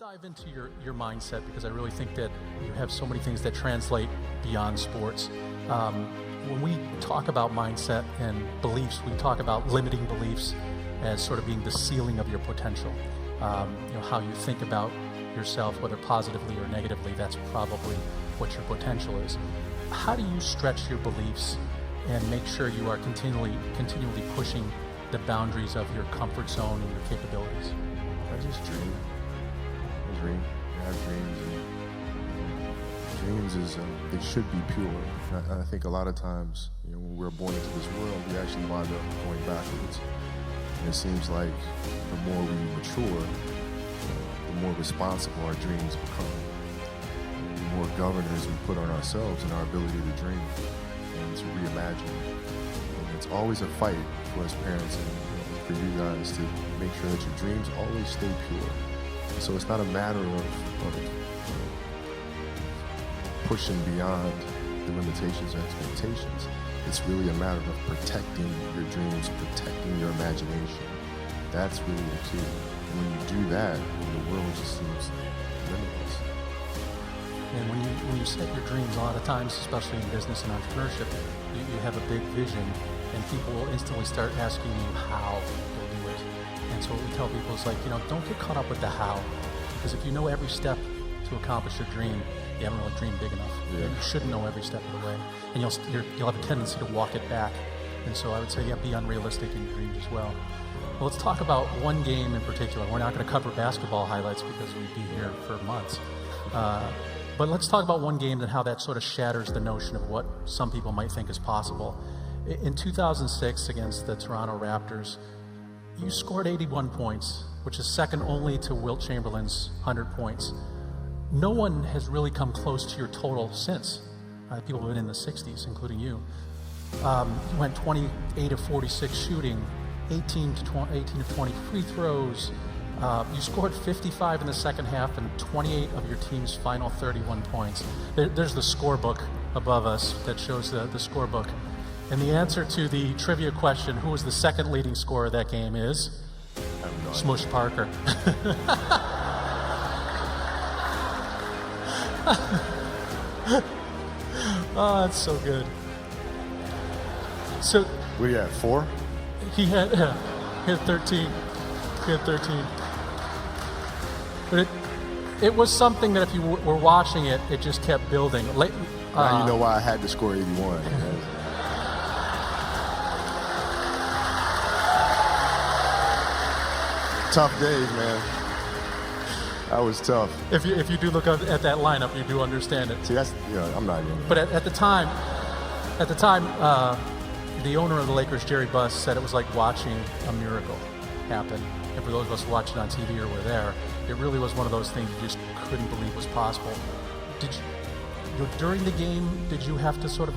dive into your mindset, because I really think that you have so many things that translate beyond sports. When we talk about mindset and beliefs, we talk about limiting beliefs as sort of being the ceiling of your potential. How you think about yourself, whether positively or negatively, that's probably what your potential is. How do you stretch your beliefs and make sure you are continually pushing the boundaries of your comfort zone and your capabilities? I just dream. I have dreams, and dreams is they should be pure. I think a lot of times, when we're born into this world, we actually wind up going backwards. And it seems like the more we mature, the more responsible our dreams become. And the more governors we put on ourselves and our ability to dream and to reimagine. And it's always a fight for us parents and for you guys to make sure that your dreams always stay pure. So it's not a matter of pushing beyond the limitations or expectations. It's really a matter of protecting your dreams, protecting your imagination. That's really the key. And when you do that, the world just seems limitless. And when you set your dreams, a lot of times, especially in business and entrepreneurship, you have a big vision, and people will instantly start asking you how you'll do it. And so what we tell people is don't get caught up with the how, because if you know every step to accomplish your dream, you haven't really dreamed big enough. Yeah. You should know every step of the way, and you'll have a tendency to walk it back. And so I would say, be unrealistic in your dreams as well. Well, let's talk about one game in particular. We're not going to cover basketball highlights because we'd be here for months. But let's talk about one game and how that sort of shatters the notion of what some people might think is possible. In 2006 against the Toronto Raptors, you scored 81 points, which is second only to Wilt Chamberlain's 100 points. No one has really come close to your total since. People have been in the 60s, including you. You went 28 of 46 shooting, 18 of 20 free throws. You scored 55 in the second half and 28 of your team's final 31 points. There's the scorebook above us that shows the scorebook. And the answer to the trivia question, who was the second leading scorer of that game, is Smush Parker. Oh, that's so good. So We at 4? he had 13. He had 13. But it was something that if you were watching it, it just kept building. Now you know why I had to score 81. Tough days, man. That was tough. If you do look at that lineup, you do understand it. See, that's, I'm not even. But at the time, the owner of the Lakers, Jerry Buss, said it was like watching a miracle happen. And for those of us watching on TV or were there, it really was one of those things you just couldn't believe was possible. During the game, did you have to sort of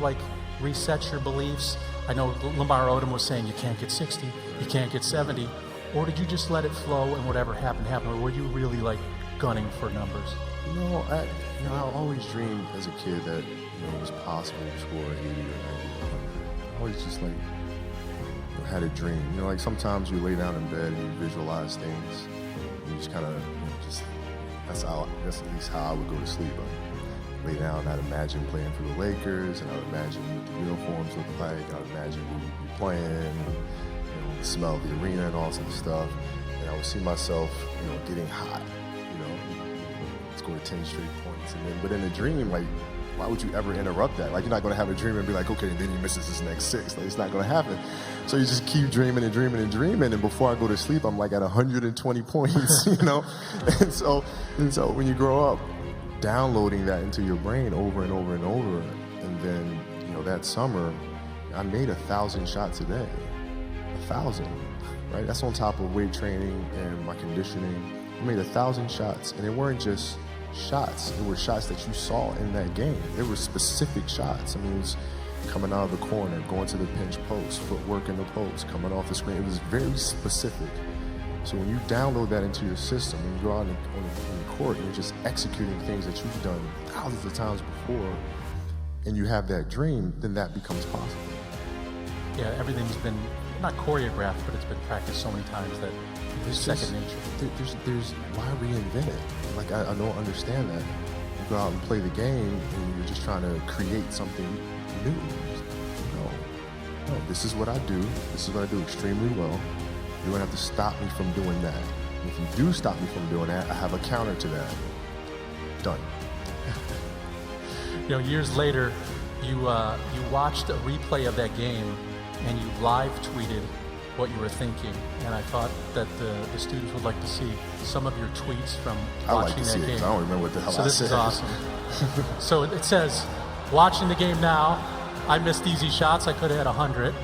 reset your beliefs? I know Lamar Odom was saying you can't get 60, you can't get 70, or did you just let it flow and whatever happened, or were you really gunning for numbers? No, I always dreamed as a kid that it was possible to score 80 or 90 or 100. I always just had a dream. Sometimes you lay down in bed and you visualize things. And you just kind of that's at least how I would go to sleep. I'd lay down, I'd imagine playing for the Lakers, and I'd imagine what the uniforms look like. I'd imagine who would be playing, the smell of the arena and all sorts of stuff. And I would see myself, getting hot. Score 10 straight points, but in a dream, why would you ever interrupt that? You're not going to have a dream and be like, okay, and then he misses his next 6. It's not going to happen. So you just keep dreaming and dreaming and dreaming, and before I go to sleep, I'm at 120 points, And so when you grow up, downloading that into your brain over and over and over, and then that summer, I made 1,000 shots a day, 1,000, right? That's on top of weight training and my conditioning. I made 1,000 shots, and they weren't just shots. It were shots that you saw in that game. They were specific shots. It was coming out of the corner, going to the pinch post, footwork in the post, coming off the screen. It was very specific. So when you download that into your system, and you go out on the court and you're just executing things that you've done thousands of times before, and you have that dream, then that becomes possible. Yeah, everything's been not choreographed, but it's been practiced so many times that It's second just, nature. there's why reinvent it? Like I don't understand that. You go out and play the game, and you're just trying to create something new. No, this is what I do. This is what I do extremely well. You don't have to stop me from doing that. And if you do stop me from doing that, I have a counter to that. Done. You know, years later, you watched a replay of that game, and you live tweeted what you were thinking. And I thought that the students would like to see some of your tweets from I like watching to that see it, game. 'cause I don't remember what the hell So I this said. is awesome. So it says, watching the game now, I missed easy shots. I could have had 100.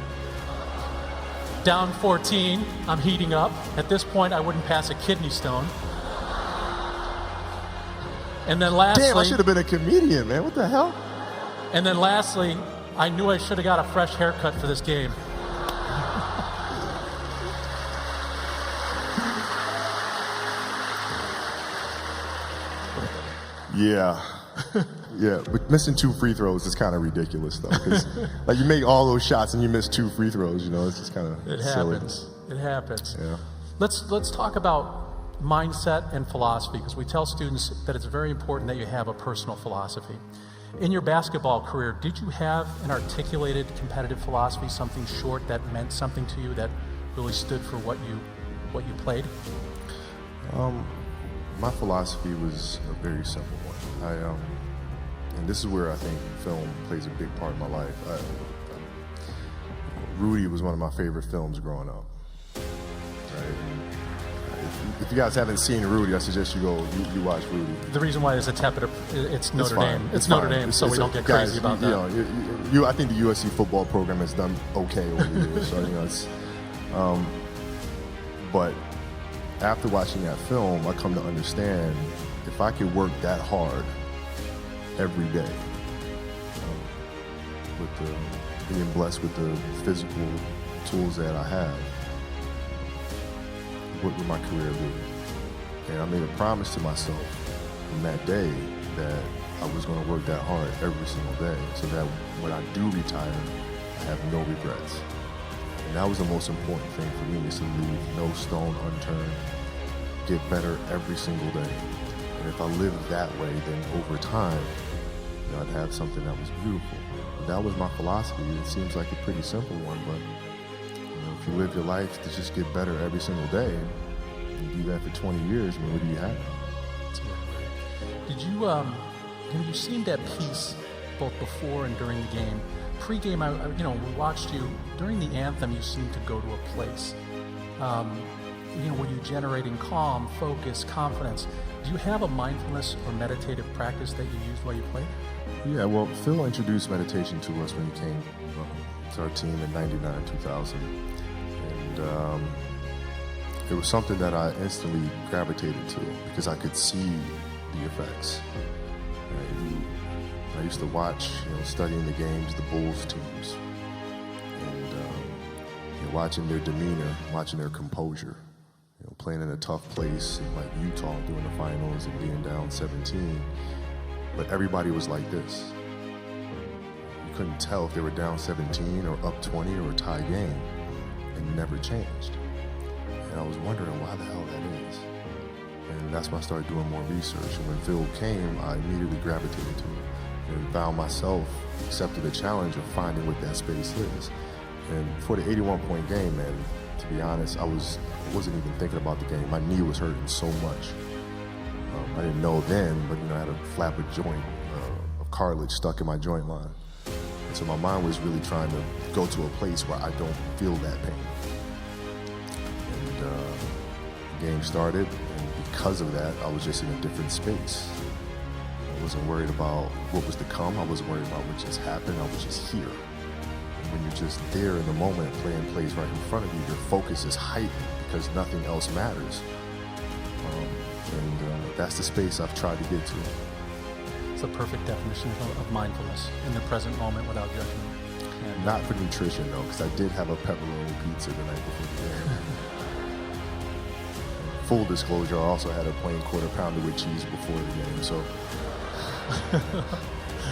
Down 14, I'm heating up. At this point, I wouldn't pass a kidney stone. And then lastly, Damn, I should have been a comedian, man. What the hell? and then lastly, I knew I should have got a fresh haircut for this game. Yeah. Yeah, but missing 2 free throws is kind of ridiculous, though. 'Cause, like, you make all those shots and you miss 2 free throws, you know, it's just kind of It silly. happens. It happens. Yeah. Let's talk about mindset and philosophy, because we tell students that it's very important that you have a personal philosophy. In your basketball career, did you have an articulated competitive philosophy, something short that meant something to you, that really stood for what you played? My philosophy was a very simple one. And this is where I think film plays a big part in my life. Rudy was one of my favorite films growing up. Right? If you guys haven't seen Rudy, I suggest you go, you watch Rudy. The reason why it's a tepid, it's Notre fine. Dame. It's Notre Dame, so we don't get crazy about that. You know, I think the USC football program has done okay over the years. So, you know, it's, but after watching that film, I come to understand if I could work that hard every day, with being blessed with the physical tools that I have, what would my career be? And I made a promise to myself from that day that I was going to work that hard every single day, so that when I do retire, I have no regrets. And that was the most important thing for me, is to leave no stone unturned, get better every single day. And if I lived that way, then over time, you know, I'd have something that was beautiful. But that was my philosophy. It seems like a pretty simple one, but you know, if you live your life to just get better every single day, and you do that for 20 years, I mean, what do you have? Did you, you seemed at peace both before and during the game. Pre-game, we watched you. During the anthem, you seemed to go to a place. Were you generating calm, focus, confidence? Do you have a mindfulness or meditative practice that you used while you played? Yeah, well, Phil introduced meditation to us when he came to our team in '99, 2000. And it was something that I instantly gravitated to because I could see the effects. I used to watch, studying the games, the Bulls teams, and watching their demeanor, watching their composure. Playing in a tough place like Utah during the finals and being down 17, but everybody was like this. You couldn't tell if they were down 17 or up 20 or a tie game. It never changed. And I was wondering why the hell that is. And that's when I started doing more research. And when Phil came, I immediately gravitated to it and found myself accepted the challenge of finding what that space is. And for the 81-point game, man, to be honest, I wasn't even thinking about the game. My knee was hurting so much. I didn't know then, but I had a flap of joint, of cartilage stuck in my joint line. And so my mind was really trying to go to a place where I don't feel that pain. And the game started, and because of that, I was just in a different space. I wasn't worried about what was to come. I wasn't worried about what just happened. I was just here. When you're just there in the moment, playing plays right in front of you, your focus is heightened because nothing else matters. And that's the space I've tried to get to. It's the perfect definition of mindfulness, in the present moment without judgment. And Not for nutrition, though, because I did have a pepperoni pizza the night before the game. Full disclosure, I also had a plain quarter pounder with cheese before the game, so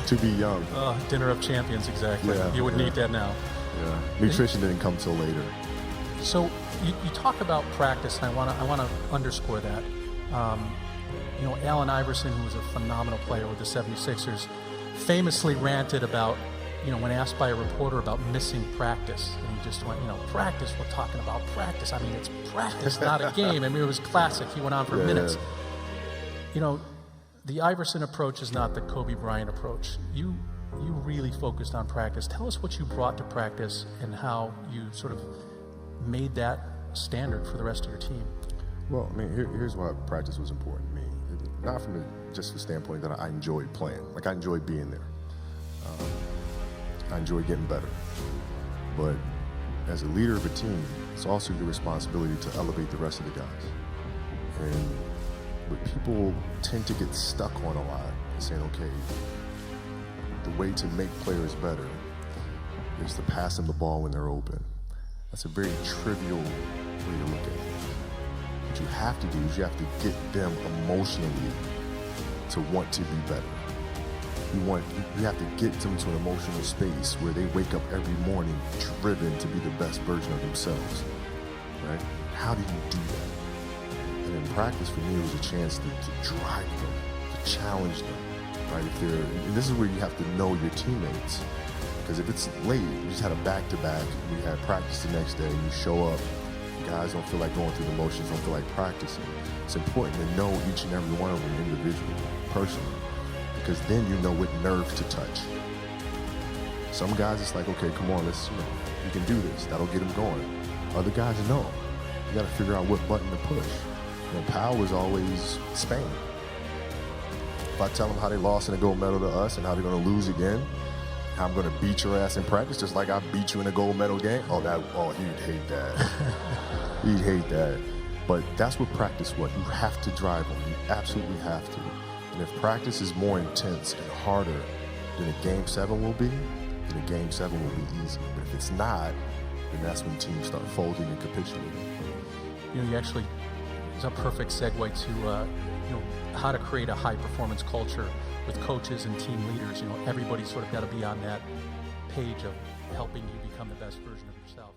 to be young. Dinner of champions, exactly. Yeah, You wouldn't yeah. eat that now. Yeah. Nutrition didn't come till later. So You talk about practice, and I want to underscore that. Allen Iverson, who was a phenomenal player with the 76ers, famously ranted about, when asked by a reporter about missing practice, and he just went, practice, we're talking about practice. I mean, it's practice, not a game. I mean, it was classic. He went on for minutes. The Iverson approach is not the Kobe Bryant approach. You really focused on practice. Tell us what you brought to practice and how you sort of made that standard for the rest of your team. Well, I mean, here's why practice was important to me. Not from just the standpoint that I enjoyed playing. Like, I enjoyed being there. I enjoyed getting better. But as a leader of a team, it's also your responsibility to elevate the rest of the guys. And but people tend to get stuck on a lot and saying, okay, the way to make players better is to pass them the ball when they're open. That's a very trivial way to look at it. What you have to do is you have to get them emotionally to want to be better. You have to get them to an emotional space where they wake up every morning driven to be the best version of themselves, right? How do you do that? And in practice, for me, it was a chance to drive them, to challenge them, right? And this is where you have to know your teammates. Because if it's late, you just had a back-to-back, you had practice the next day, and you show up, guys don't feel like going through the motions, don't feel like practicing. It's important to know each and every one of them individually, personally, because then you know what nerve to touch. Some guys, it's like, okay, come on, you can do this. That'll get them going. Other guys, no. You got to figure out what button to push. Powell was always Spain. If I tell them how they lost in a gold medal to us and how they're going to lose again, how I'm going to beat your ass in practice just like I beat you in a gold medal game, he'd hate that. He'd hate that. But that's what practice was. You have to drive them. You absolutely have to. And if practice is more intense and harder than a Game 7 will be, then a Game 7 will be easy. But if it's not, then that's when teams start folding and capitulating. It's a perfect segue to how to create a high-performance culture with coaches and team leaders. Everybody's sort of got to be on that page of helping you become the best version of yourself.